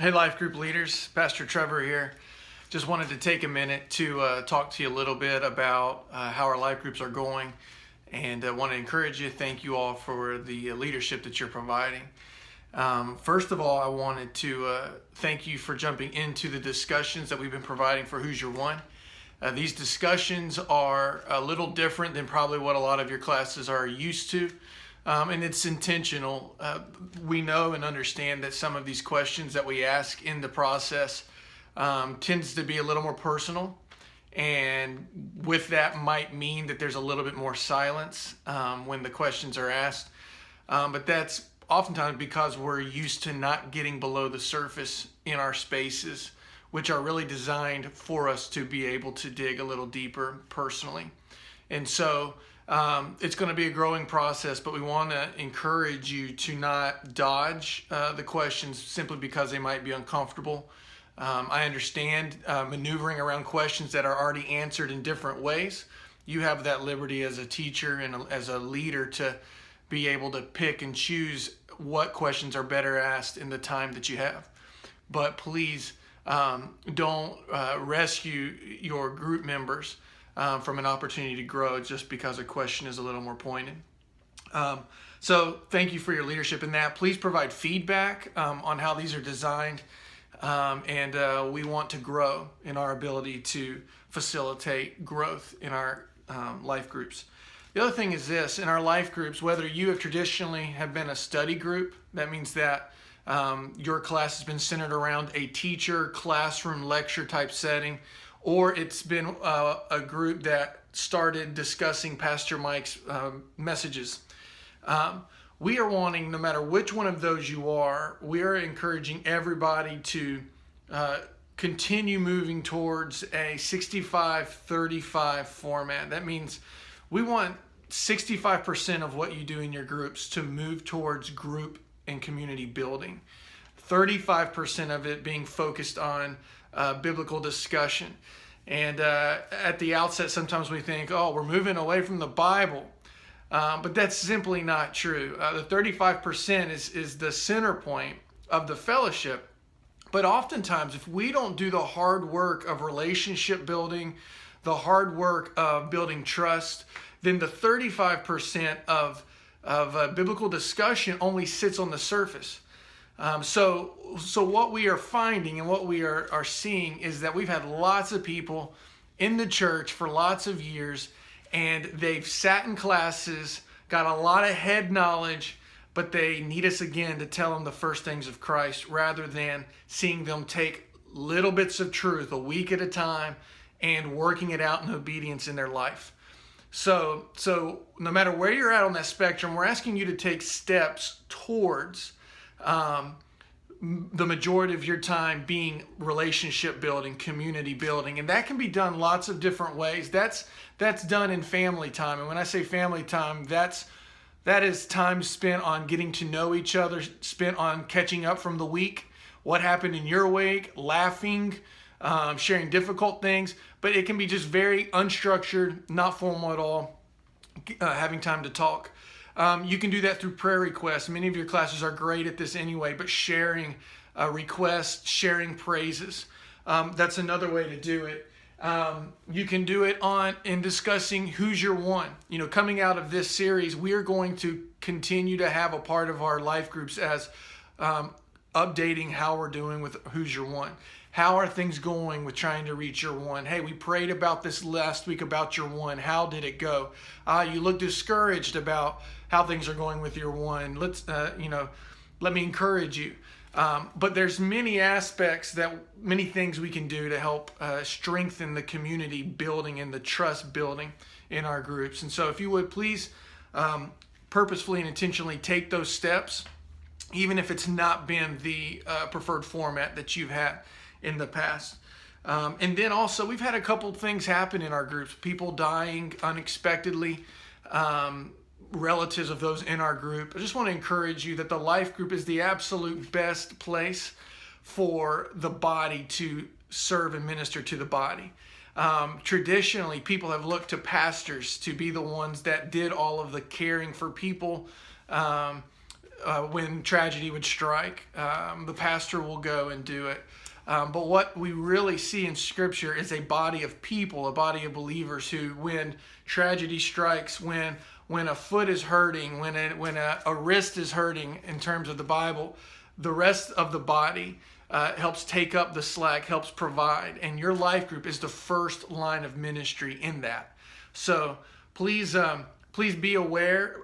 Hey, Life Group leaders, Pastor Trevor here. Just wanted to take a minute to talk to you a little bit about how our life groups are going, and want to encourage you. Thank you all for the leadership that you're providing. First of all, I wanted to thank you for jumping into the discussions that we've been providing for Who's Your One. These discussions are a little different than probably what a lot of your classes are used to. And it's intentional. We know and understand that some of these questions that we ask in the process tends to be a little more personal, and with that might mean that there's a little bit more silence when the questions are asked. But that's oftentimes because we're used to not getting below the surface in our spaces, which are really designed for us to be able to dig a little deeper personally. And so it's going to be a growing process, but we want to encourage you to not dodge the questions simply because they might be uncomfortable. I understand maneuvering around questions that are already answered in different ways. You have that liberty as a teacher and as a leader to be able to pick and choose what questions are better asked in the time that you have. But please don't rescue your group members from an opportunity to grow just because a question is a little more pointed. So thank you for your leadership in that. Please provide feedback on how these are designed, and we want to grow in our ability to facilitate growth in our life groups. The other thing is this: in our life groups, whether you have traditionally have been a study group, that means that your class has been centered around a teacher, classroom, lecture type setting, or it's been a group that started discussing Pastor Mike's messages. We are wanting, no matter which one of those you are, we are encouraging everybody to continue moving towards a 65-35 format. That means we want 65% of what you do in your groups to move towards group and community building. 35% of it being focused on biblical discussion. And at the outset, sometimes we think, oh, we're moving away from the Bible. But that's simply not true. The 35% is the center point of the fellowship. But oftentimes, if we don't do the hard work of relationship building, the hard work of building trust, then the 35% of biblical discussion only sits on the surface. So what we are finding and what we are seeing is that we've had lots of people in the church for lots of years, and they've sat in classes, got a lot of head knowledge, but they need us again to tell them the first things of Christ rather than seeing them take little bits of truth a week at a time and working it out in obedience in their life. So no matter where you're at on that spectrum, we're asking you to take steps towards the majority of your time being relationship building, community building, and that can be done lots of different ways. That's done in family time, and when I say family time, that is time spent on getting to know each other, spent on catching up from the week, what happened in your week, laughing, sharing difficult things. But it can be just very unstructured, not formal at all, having time to talk. You can do that through prayer requests. Many of your classes are great at this anyway, but sharing requests, sharing praises. That's another way to do it. You can do it in discussing Who's Your One. Coming out of this series, we are going to continue to have a part of our life groups as updating how we're doing with Who's Your One. How are things going with trying to reach your one? Hey, we prayed about this last week about your one. How did it go? You look discouraged about how things are going with your one. Let me encourage you. But there's many aspects many things we can do to help strengthen the community building and the trust building in our groups. And so if you would please purposefully and intentionally take those steps, even if it's not been the preferred format that you've had in the past. And then also, we've had a couple things happen in our groups. People dying unexpectedly, relatives of those in our group. I just want to encourage you that the life group is the absolute best place for the body to serve and minister to the body. Traditionally, people have looked to pastors to be the ones that did all of the caring for people, when tragedy would strike. The pastor will go and do it. But what we really see in Scripture is a body of people, a body of believers who, when tragedy strikes, when a foot is hurting, when a wrist is hurting in terms of the Bible, the rest of the body helps take up the slack, helps provide. And your life group is the first line of ministry in that. So please be aware.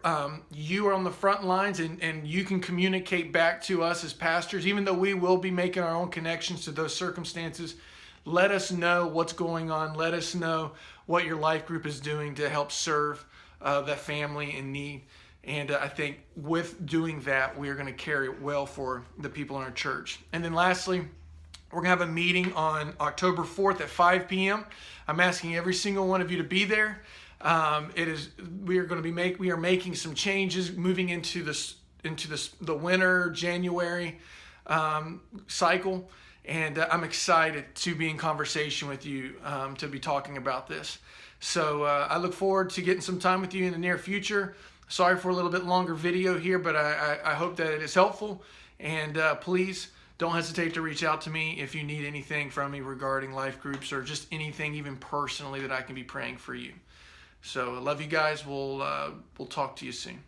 You are on the front lines, and you can communicate back to us as pastors, even though we will be making our own connections to those circumstances. Let us know what's going on. Let us know what your life group is doing to help serve that family in need. And I think with doing that, we are going to carry it well for the people in our church. And then lastly, we're going to have a meeting on October 4th at 5 p.m. I'm asking every single one of you to be there. We are making some changes, moving into the winter January cycle, and I'm excited to be in conversation with you to be talking about this. So I look forward to getting some time with you in the near future. Sorry for a little bit longer video here, but I hope that it is helpful. And please don't hesitate to reach out to me if you need anything from me regarding life groups or just anything even personally that I can be praying for you. So I love you guys. We'll talk to you soon.